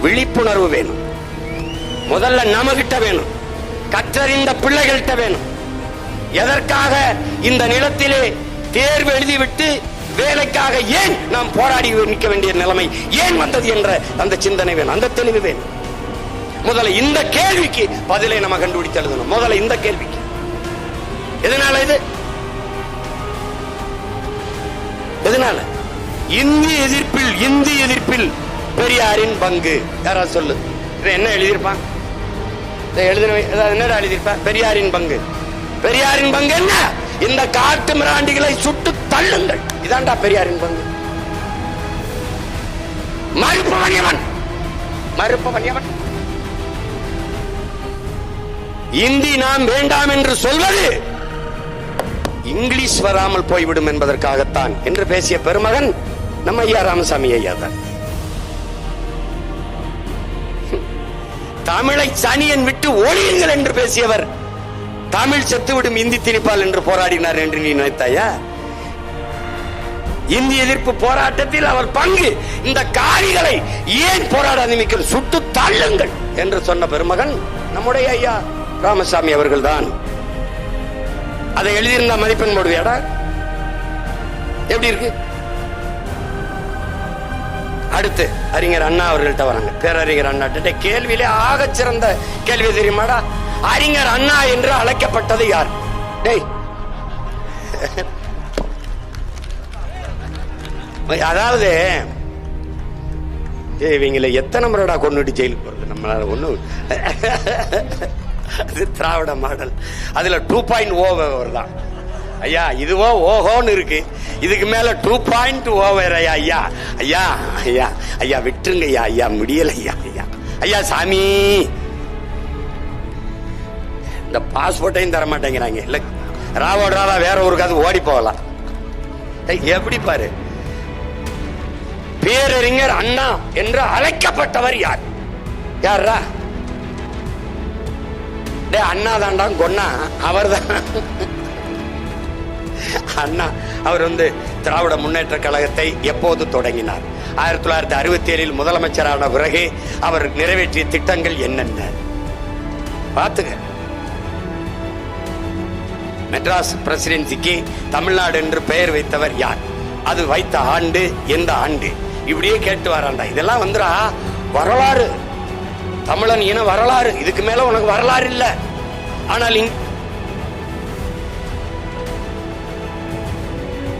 விழிப்புணர்வு வேணும். முதல்ல நம்மகிட்ட வேணும், கற்றறிந்த பிள்ளைகள்கிட்ட வேணும். எதற்காக இந்த நிலத்திலே தேர்வு எழுதிவிட்டு வேலைக்காக ஏன் நாம் போராடி நிற்க வேண்டிய நிலைமை ஏன் வந்தது என்ற அந்த சிந்தனை வேணும், அந்த தெளிவு வேணும். முதல்ல இந்த கேள்விக்கு பதிலை நம்ம கண்டுபிடித்து எழுதணும். முதல்ல இந்த கேள்விக்கு எதனால இது, எதனால இந்தி எதிர்ப்பில் பெரியாரின் பங்கு யாரா சொல்லு. என்ன எழுதியிருப்பான், என்னடா எழுதியிருப்பான்? பெரியாரின் பங்கு. பெரியாரின் பங்கு என்ன? இந்த காட்டு மிராண்டிகளை சுட்டு தள்ளுங்கள். இதான்டா பெரியாரின் பங்கு. மறுப்பவன் எவன்? இந்தி நாம் வேண்டாம் என்று சொல்வது இங்கிலீஷ் வராமல் போய்விடும் என்பதற்காகத்தான் என்று பேசிய பெருமகன் நம்ம ஐயா ராமசாமி ஐயா தான். தமிழை சனியன் விட்டு ஒழியுங்கள் என்று பேசியவர் தமிழ் செத்துவிடும் இந்தி திணிப்பால் என்று போராடினார் என்று நீ நினைத்தாயா? இந்திய எதிர்ப்பு போராட்டத்தில் அவர் பங்கு. இந்த காரிகளை ஏன் போராடாத சுட்டு தள்ளுங்கள் என்று சொன்ன பெருமகன் நம்முடைய ஐயா ராமசாமி அவர்கள் தான். அதை எழுதியிருந்தா மதிப்பெண் போடுவியாடா? எப்படி இருக்கு? அடுத்து அறிஞர் அண்ணா அவர்கள்ட்ட வராங்க. பேரறிஞர் அண்ணா கேள்வியிலே ஆக சிறந்த கேள்வி தெரியுமாடா? அறிஞர் அண்ணா என்று அழைக்கப்பட்டது யார்? டேய், அதாவது இவங்களை எத்தனை முறைடா கொண்டுட்டு ஜெயிலுக்கு போறது? நம்மளால ஒண்ணும். அது திராவிட மாடல். அதுல 2.0 தான் ஐயா. இதுவோ ஓஹோன்னு இருக்கு, இதுக்கு மேல 2.0 வேற. ஐயா ஐயா ஐயா ஐயா விட்டுருங்க ஐயா, ஐயா முடியல ஐயா, ஐயா ஐயா சாமி. இந்த பாஸ்போர்ட்டையும் தர மாட்டேங்கிறாங்க. இல்ல ராவோட ராவா வேற ஊருக்காவது ஓடி போகலாம். எப்படி பாரு, பேரறிஞர் அண்ணா என்று அழைக்கப்பட்டவர் யார்? யாரா? அண்ணா தாண்டா கொன்னா அவர் தான். அண்ணா அவர் திராவிட முன்னேற்ற கழகத்தை எப்போது தொடங்கினார்? 1967 முதலமைச்சரான பிறகு அவர் நிறைவேற்றிய திட்டங்கள் என்னென்ன பாத்துங்க. மெட்ராஸ் பிரசிடென்சிக்கு தமிழ்நாடு என்று பெயர் வைத்தவர் யார்? அது வைத்த ஆண்டு எந்த ஆண்டு? இப்படியே கேட்டு வராண்டா. இதெல்லாம் வரலாறு, தமிழன் இன வரலாறு. இதுக்கு மேல உனக்கு வரலாறு இல்ல. ஆனால்